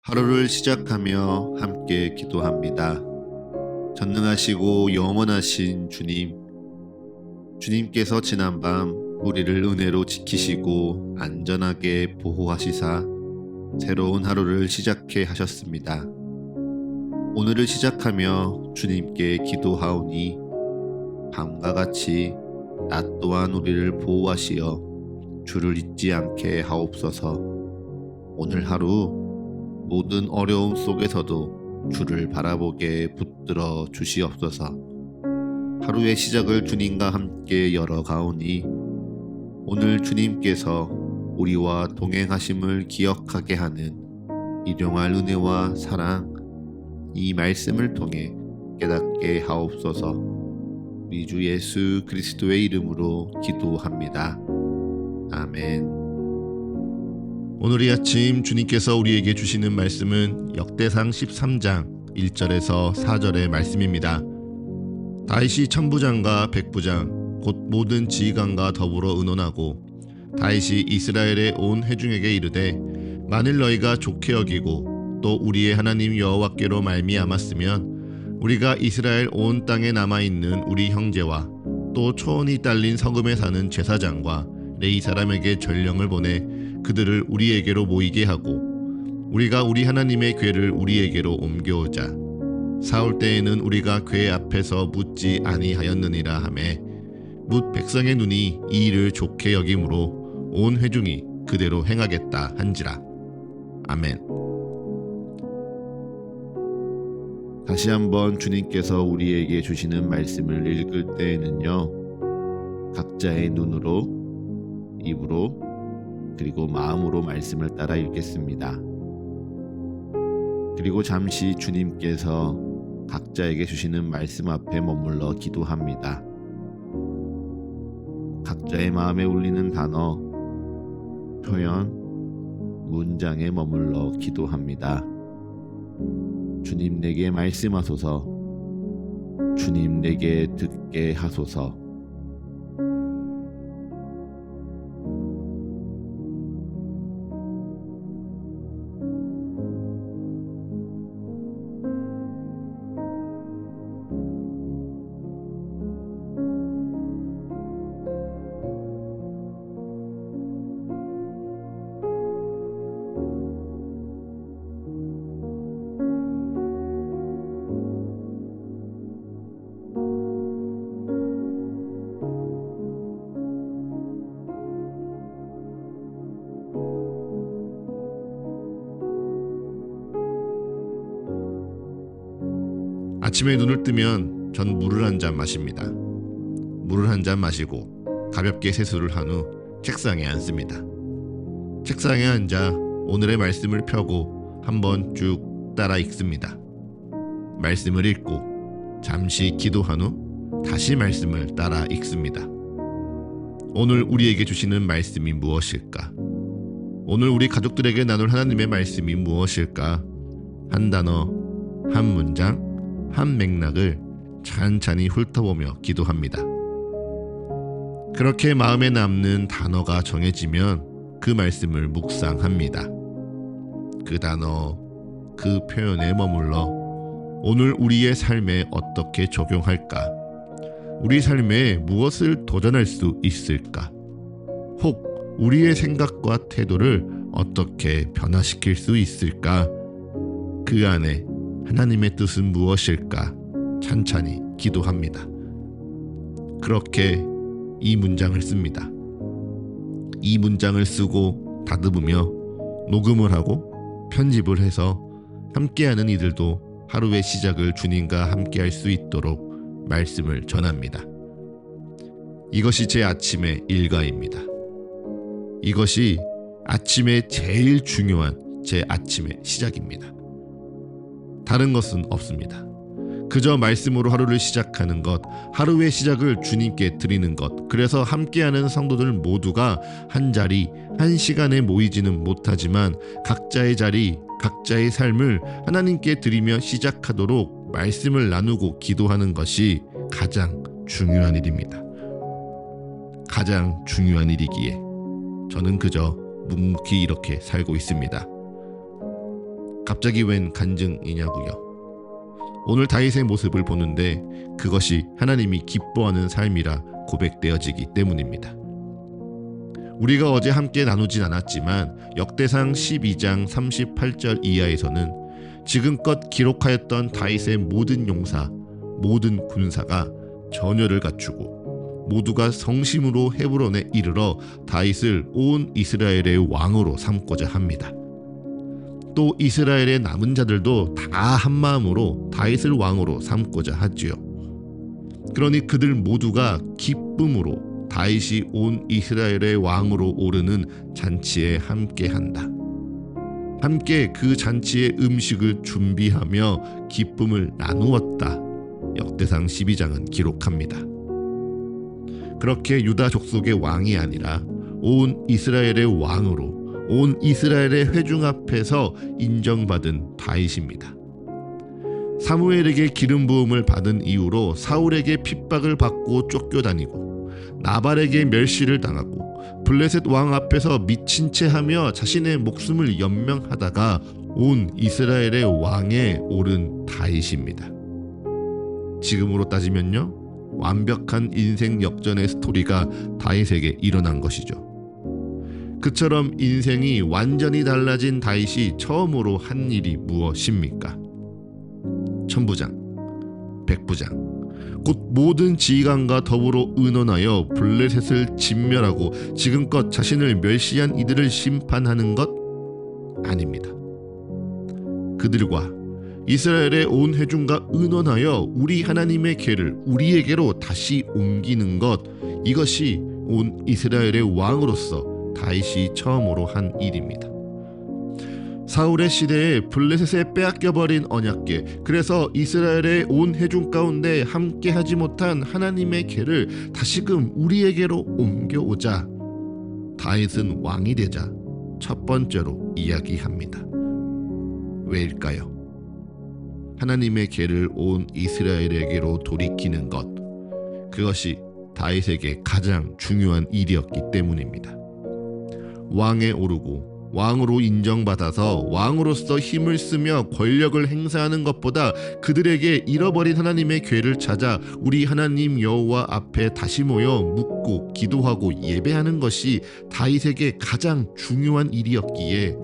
하루를 시작하며 함께 기도합니다. 전능하시고 영원하신 주님, 주님께서 지난밤 우리를 은혜로 지키시고 안전하게 보호하시사 새로운 하루를 시작해 하셨습니다. 오늘을 시작하며 주님께 기도하오니 밤과 같이 낮 또한 우리를 보호하시어 주를 잊지 않게 하옵소서. 오늘 하루 모든 어려움 속에서도 주를 바라보게 붙들어 주시옵소서. 하루의 시작을 주님과 함께 열어가오니 오늘 주님께서 우리와 동행하심을 기억하게 하는 일용할 은혜와 사랑, 이 말씀을 통해 깨닫게 하옵소서. 우리 주 예수 그리스도의 이름으로 기도합니다. 아멘. 오늘 이 아침 주님께서 우리에게 주시는 말씀은 역대상 13장 1절에서 4절의 말씀입니다. 다윗이 천부장과 백부장 곧 모든 지휘관과 더불어 의논하고 다윗이 이스라엘의 온 회중에게 이르되 만일 너희가 좋게 여기고 또 우리의 하나님 여호와께로 말미암았으면 우리가 이스라엘 온 땅에 남아있는 우리 형제와 또 초원이 딸린 성읍에 사는 제사장과 레위 사람에게 전령을 보내 그들을 우리에게로 모이게 하고 우리가 우리 하나님의 궤를 우리에게로 옮겨오자. 사울 때에는 우리가 궤 앞에서 묻지 아니하였느니라 하매 뭇 백성의 눈이 이 일을 좋게 여김으로 온 회중이 그대로 행하겠다 한지라. 아멘. 다시 한번 주님께서 우리에게 주시는 말씀을 읽을 때에는요, 각자의 눈으로, 입으로, 그리고 마음으로 말씀을 따라 읽겠습니다. 그리고 잠시 주님께서 각자에게 주시는 말씀 앞에 머물러 기도합니다. 각자의 마음에 울리는 단어, 표현, 문장에 머물러 기도합니다. 주님 내게 말씀하소서. 주님 내게 듣게 하소서. 아침에 눈을 뜨면 전 물을 한 잔 마십니다. 물을 한 잔 마시고 가볍게 세수를 한 후 책상에 앉습니다. 책상에 앉아 오늘의 말씀을 펴고 한번 쭉 따라 읽습니다. 말씀을 읽고 잠시 기도한 후 다시 말씀을 따라 읽습니다. 오늘 우리에게 주시는 말씀이 무엇일까? 오늘 우리 가족들에게 나눌 하나님의 말씀이 무엇일까? 한 단어, 한 문장, 한 맥락을 찬찬히 훑어보며 기도합니다. 그렇게 마음에 남는 단어가 정해지면 그 말씀을 묵상합니다. 그 단어, 그 표현에 머물러 오늘 우리의 삶에 어떻게 적용할까? 우리 삶에 무엇을 도전할 수 있을까? 혹 우리의 생각과 태도를 어떻게 변화시킬 수 있을까? 그 안에 하나님의 뜻은 무엇일까? 찬찬히 기도합니다. 그렇게 이 문장을 씁니다. 이 문장을 쓰고 다듬으며 녹음을 하고 편집을 해서 함께하는 이들도 하루의 시작을 주님과 함께할 수 있도록 말씀을 전합니다. 이것이 제 아침의 일과입니다. 이것이 아침에 제일 중요한 제 아침의 시작입니다. 다른 것은 없습니다. 그저 말씀으로 하루를 시작하는 것, 하루의 시작을 주님께 드리는 것. 그래서 함께하는 성도들 모두가 한 자리, 한 시간에 모이지는 못하지만 각자의 자리, 각자의 삶을 하나님께 드리며 시작하도록 말씀을 나누고 기도하는 것이 가장 중요한 일입니다. 가장 중요한 일이기에 저는 그저 묵묵히 이렇게 살고 있습니다. 갑자기 웬 간증이냐고요. 오늘 다윗의 모습을 보는데 그것이 하나님이 기뻐하는 삶이라 고백되어지기 때문입니다. 우리가 어제 함께 나누진 않았지만 역대상 12장 38절 이하에서는 지금껏 기록하였던 다윗의 모든 용사, 모든 군사가 전열을 갖추고 모두가 성심으로 헤브론에 이르러 다윗을 온 이스라엘의 왕으로 삼고자 합니다. 또 이스라엘의 남은 자들도 다 한마음으로 다윗을 왕으로 삼고자 하지요. 그러니 그들 모두가 기쁨으로 다윗이 온 이스라엘의 왕으로 오르는 잔치에 함께한다. 함께 그 잔치의 음식을 준비하며 기쁨을 나누었다. 역대상 12장은 기록합니다. 그렇게 유다 족속의 왕이 아니라 온 이스라엘의 왕으로 온 이스라엘의 회중 앞에서 인정받은 다윗입니다. 사무엘에게 기름 부음을 받은 이후로 사울에게 핍박을 받고 쫓겨다니고 나발에게 멸시를 당하고 블레셋 왕 앞에서 미친 채 하며 자신의 목숨을 연명하다가 온 이스라엘의 왕에 오른 다윗입니다. 지금으로 따지면요, 완벽한 인생 역전의 스토리가 다윗에게 일어난 것이죠. 그처럼 인생이 완전히 달라진 다윗이 처음으로 한 일이 무엇입니까? 천부장, 백부장, 곧 모든 지휘관과 더불어 의논하여 블레셋을 진멸하고 지금껏 자신을 멸시한 이들을 심판하는 것 아닙니다. 그들과 이스라엘의 온 회중과 의논하여 우리 하나님의 궤를 우리에게로 다시 옮기는 것, 이것이 온 이스라엘의 왕으로서 다윗이 처음으로 한 일입니다. 사울의 시대에 블레셋에 빼앗겨버린 언약궤, 그래서 이스라엘의 온 회중 가운데 함께하지 못한 하나님의 궤를 다시금 우리에게로 옮겨오자 다윗은 왕이 되자 첫 번째로 이야기합니다. 왜일까요? 하나님의 궤를 온 이스라엘에게로 돌이키는 것, 그것이 다윗에게 가장 중요한 일이었기 때문입니다. 왕에 오르고 왕으로 인정받아서 왕으로서 힘을 쓰며 권력을 행사하는 것보다 그들에게 잃어버린 하나님의 궤를 찾아 우리 하나님 여호와 앞에 다시 모여 묻고 기도하고 예배하는 것이 다윗에게 가장 중요한 일이었기에,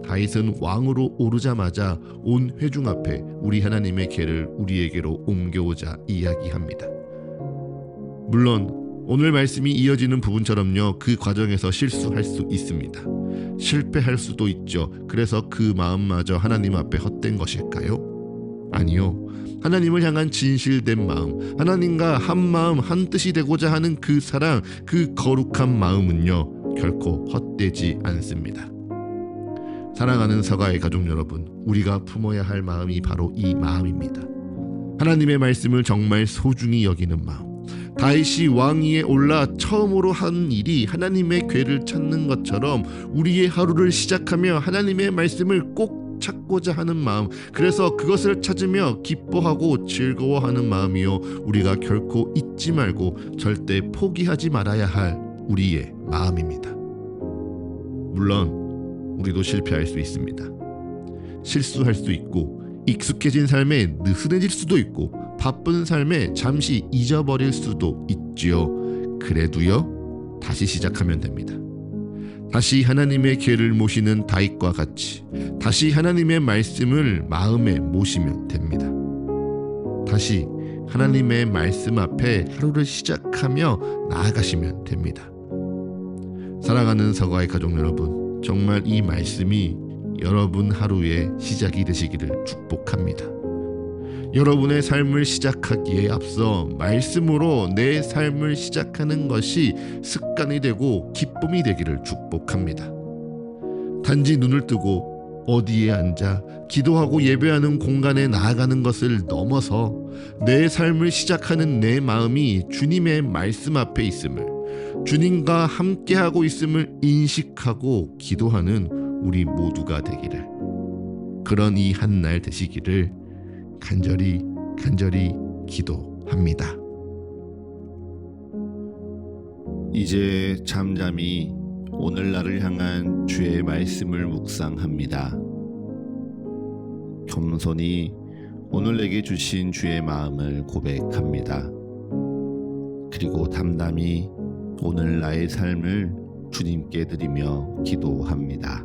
다윗은 왕으로 오르자마자 온 회중 앞에 우리 하나님의 궤를 우리에게로 옮겨오자 이야기합니다. 물론 오늘 말씀이 이어지는 부분처럼요, 그 과정에서 실수할 수 있습니다. 실패할 수도 있죠. 그래서 그 마음마저 하나님 앞에 헛된 것일까요? 아니요. 하나님을 향한 진실된 마음, 하나님과 한 마음 한 뜻이 되고자 하는 그 사랑, 그 거룩한 마음은요, 결코 헛되지 않습니다. 사랑하는 서가의 가족 여러분, 우리가 품어야 할 마음이 바로 이 마음입니다. 하나님의 말씀을 정말 소중히 여기는 마음. 다윗이 왕위에 올라 처음으로 한 일이 하나님의 궤를 찾는 것처럼 우리의 하루를 시작하며 하나님의 말씀을 꼭 찾고자 하는 마음, 그래서 그것을 찾으며 기뻐하고 즐거워하는 마음이요, 우리가 결코 잊지 말고 절대 포기하지 말아야 할 우리의 마음입니다. 물론 우리도 실패할 수 있습니다. 실수할 수 있고 익숙해진 삶에 느슨해질 수도 있고 바쁜 삶에 잠시 잊어버릴 수도 있지요. 그래도요, 다시 시작하면 됩니다. 다시 하나님의 궤를 모시는 다윗과 같이 다시 하나님의 말씀을 마음에 모시면 됩니다. 다시 하나님의 말씀 앞에 하루를 시작하며 나아가시면 됩니다. 사랑하는 서가의 가족 여러분, 정말 이 말씀이 여러분 하루의 시작이 되시기를 축복합니다. 여러분의 삶을 시작하기에 앞서 말씀으로 내 삶을 시작하는 것이 습관이 되고 기쁨이 되기를 축복합니다. 단지 눈을 뜨고 어디에 앉아 기도하고 예배하는 공간에 나아가는 것을 넘어서 내 삶을 시작하는 내 마음이 주님의 말씀 앞에 있음을, 주님과 함께하고 있음을 인식하고 기도하는 우리 모두가 되기를, 그런 이 한 날 되시기를 간절히 기도합니다. 이제 잠잠히 오늘날을 향한 주의 말씀을 묵상합니다. 겸손히 오늘 내게 주신 주의 마음을 고백합니다. 그리고 담담히 오늘 나의 삶을 주님께 드리며 기도합니다.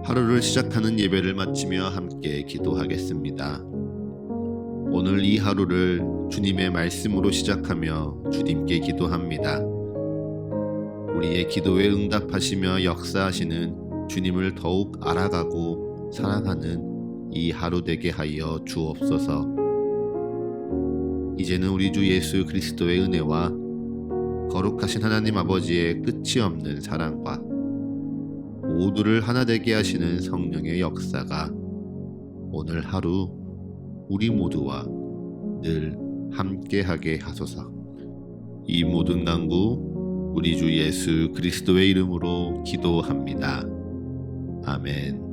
하루를 시작하는 예배를 마치며 함께 기도하겠습니다. 오늘 이 하루를 주님의 말씀으로 시작하며 주님께 기도합니다. 우리의 기도에 응답하시며 역사하시는 주님을 더욱 알아가고 사랑하는 이 하루 되게 하여 주옵소서. 이제는 우리 주 예수 그리스도의 은혜와 거룩하신 하나님 아버지의 끝이 없는 사랑과 모두를 하나 되게 하시는 성령의 역사가 오늘 하루 우리 모두와 늘 함께하게 하소서. 이 모든 간구 우리 주 예수 그리스도의 이름으로 기도합니다. 아멘.